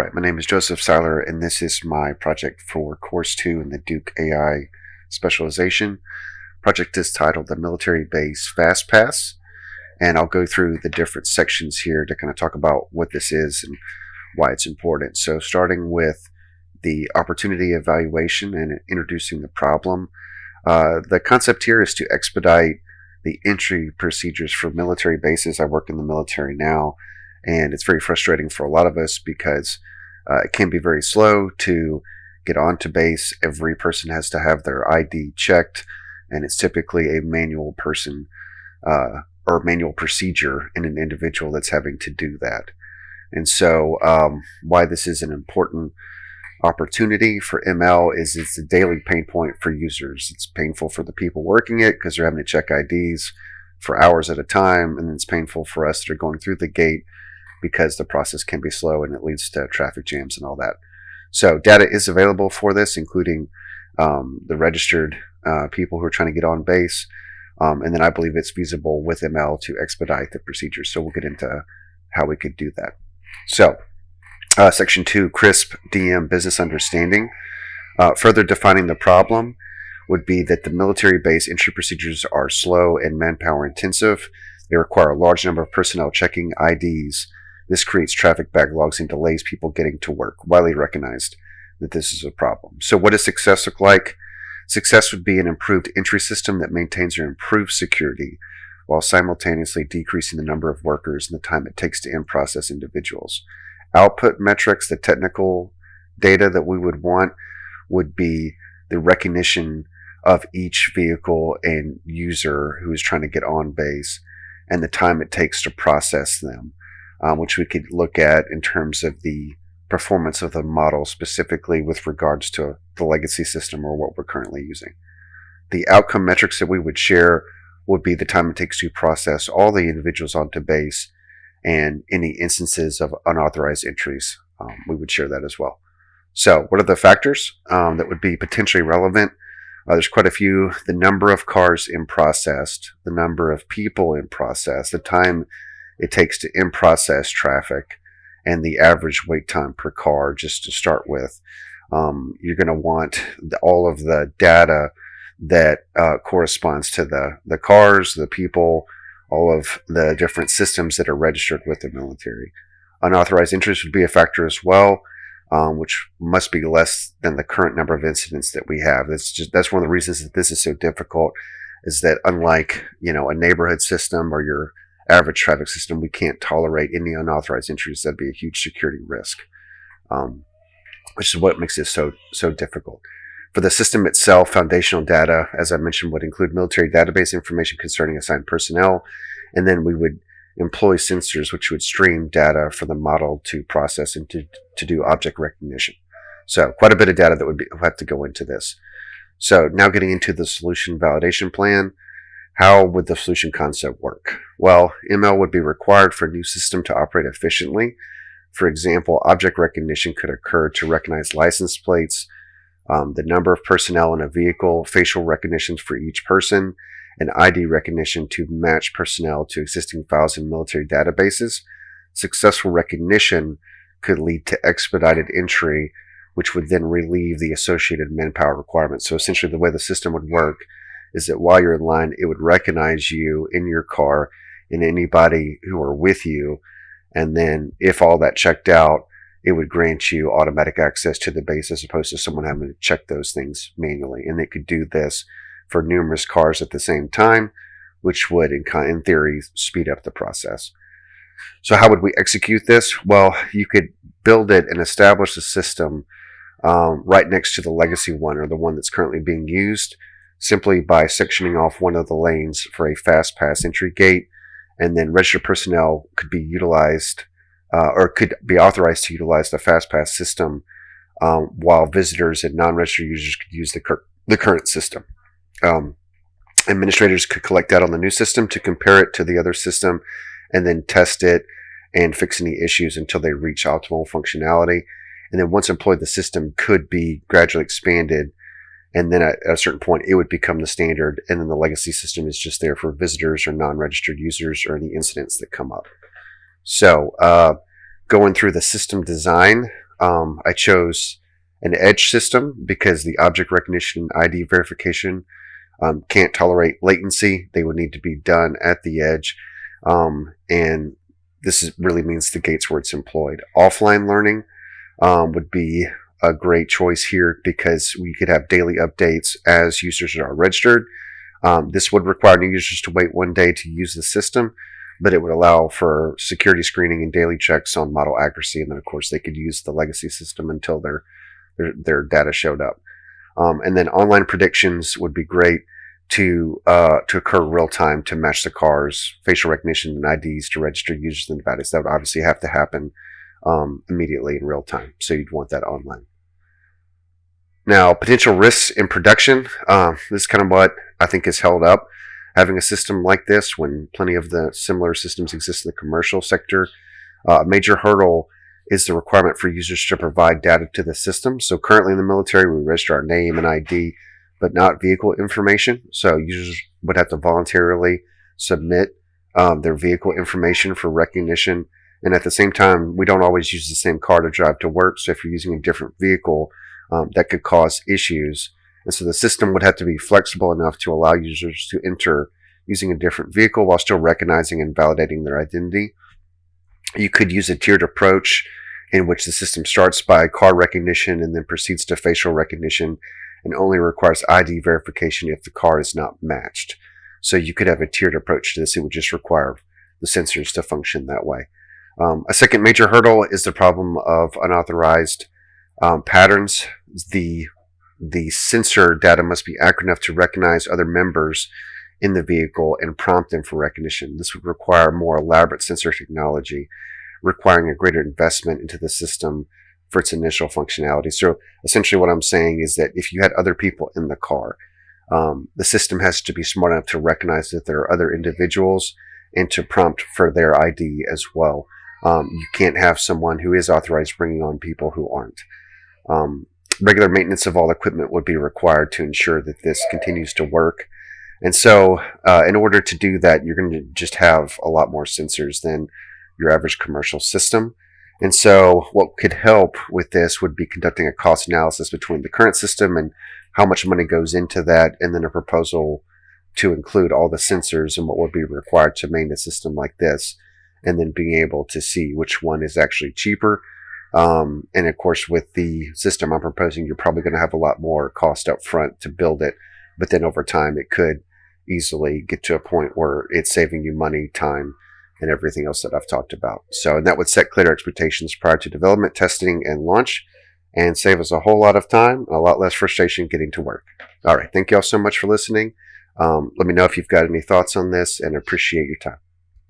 Alright, my name is Joseph Siler, and this is my project for Course 2 in the Duke AI Specialization. Project is titled the Military Base Fast Pass, and I'll go through the different sections here to kind of talk about what this is and why it's important. So starting with the opportunity evaluation and introducing the problem. The concept here is to expedite the entry procedures for military bases. I work in the military now, and it's very frustrating for a lot of us because it can be very slow to get onto base. Every person has to have their ID checked, and it's typically a manual person or manual procedure in an individual that's having to do that. And so why this is an important opportunity for ML is it's a daily pain point for users. It's painful for the people working it because they're having to check IDs for hours at a time, and it's painful for us that are going through the gate because the process can be slow and it leads to traffic jams and all that. So data is available for this, including the registered people who are trying to get on base. And then I believe it's feasible with ML to expedite the procedures. So we'll get into how we could do that. So Section 2, CRISP DM Business Understanding. Further defining the problem would be that the military base entry procedures are slow and manpower intensive. They require a large number of personnel checking IDs. This creates traffic backlogs and delays people getting to work. Widely recognized that this is a problem. So what does success look like? Success would be an improved entry system that maintains or improves security while simultaneously decreasing the number of workers and the time it takes to in-process individuals. Output metrics, the technical data that we would want, would be the recognition of each vehicle and user who is trying to get on base and the time it takes to process them, which we could look at in terms of the performance of the model, specifically with regards to the legacy system or what we're currently using. The outcome metrics that we would share would be the time it takes to process all the individuals onto base and any instances of unauthorized entries. We would share that as well. So what are the factors that would be potentially relevant? There's quite a few. The number of cars in processed, the number of people in process, the time it takes to in-process traffic, and the average wait time per car, just to start with. You're going to want all of the data that corresponds to the cars, the people, all of the different systems that are registered with the military. Unauthorized entries would be a factor as well, which must be less than the current number of incidents that we have. That's one of the reasons that this is so difficult, is that unlike a neighborhood system or your average traffic system, we can't tolerate any unauthorized entries. That'd be a huge security risk, which is what makes this so difficult. For the system itself, foundational data, as I mentioned, would include military database information concerning assigned personnel, and then we would employ sensors which would stream data for the model to process and to do object recognition. So quite a bit of data that would have to go into this. So now getting into the solution validation plan. How would the solution concept work? Well, ML would be required for a new system to operate efficiently. For example, object recognition could occur to recognize license plates, the number of personnel in a vehicle, facial recognitions for each person, and ID recognition to match personnel to existing files in military databases. Successful recognition could lead to expedited entry, which would then relieve the associated manpower requirements. So essentially the way the system would work is that while you're in line, it would recognize you in your car and anybody who are with you. And then if all that checked out, it would grant you automatic access to the base as opposed to someone having to check those things manually. And they could do this for numerous cars at the same time, which would, in theory, speed up the process. So how would we execute this? Well, you could build it and establish a system right next to the legacy one, or the one that's currently being used, simply by sectioning off one of the lanes for a fast pass entry gate, and then registered personnel could be utilized or could be authorized to utilize the fast pass system, while visitors and non-registered users could use the current system. Administrators could collect data on the new system to compare it to the other system and then test it and fix any issues until they reach optimal functionality. And then once employed, the system could be gradually expanded, and then at a certain point it would become the standard, and then the legacy system is just there for visitors or non-registered users or any incidents that come up. So going through the system design, I chose an edge system because the object recognition and ID verification can't tolerate latency. They would need to be done at the edge. And really means the gates where it's employed. Offline learning would be a great choice here because we could have daily updates as users are registered. This would require new users to wait 1 day to use the system, but it would allow for security screening and daily checks on model accuracy. And then, of course, they could use the legacy system until their data showed up. And then online predictions would be great to occur real time to match the car's facial recognition and IDs to register users and devices. That would obviously have to happen immediately in real time. So you'd want that online. Now, potential risks in production. This is kind of what I think is held up having a system like this when plenty of the similar systems exist in the commercial sector. A major hurdle is the requirement for users to provide data to the system. So currently in the military, we register our name and ID, but not vehicle information. So users would have to voluntarily submit their vehicle information for recognition. And at the same time, we don't always use the same car to drive to work. So if you're using a different vehicle, that could cause issues. And so the system would have to be flexible enough to allow users to enter using a different vehicle while still recognizing and validating their identity. You could use a tiered approach in which the system starts by car recognition and then proceeds to facial recognition and only requires ID verification if the car is not matched. So you could have a tiered approach to this. It would just require the sensors to function that way. A second major hurdle is the problem of unauthorized patterns. The sensor data must be accurate enough to recognize other members in the vehicle and prompt them for recognition. This would require more elaborate sensor technology, requiring a greater investment into the system for its initial functionality. So essentially what I'm saying is that if you had other people in the car, the system has to be smart enough to recognize that there are other individuals and to prompt for their ID as well. You can't have someone who is authorized bringing on people who aren't. Regular maintenance of all equipment would be required to ensure that this continues to work. And so in order to do that, you're going to just have a lot more sensors than your average commercial system. And so what could help with this would be conducting a cost analysis between the current system and how much money goes into that, and then a proposal to include all the sensors and what would be required to maintain a system like this, and then being able to see which one is actually cheaper. And of course, with the system I'm proposing, you're probably going to have a lot more cost up front to build it, but then over time it could easily get to a point where it's saving you money, time, and everything else that I've talked about. So, and that would set clear expectations prior to development, testing, and launch, and save us a whole lot of time, a lot less frustration getting to work. All right. Thank you all so much for listening. Let me know if you've got any thoughts on this, and appreciate your time.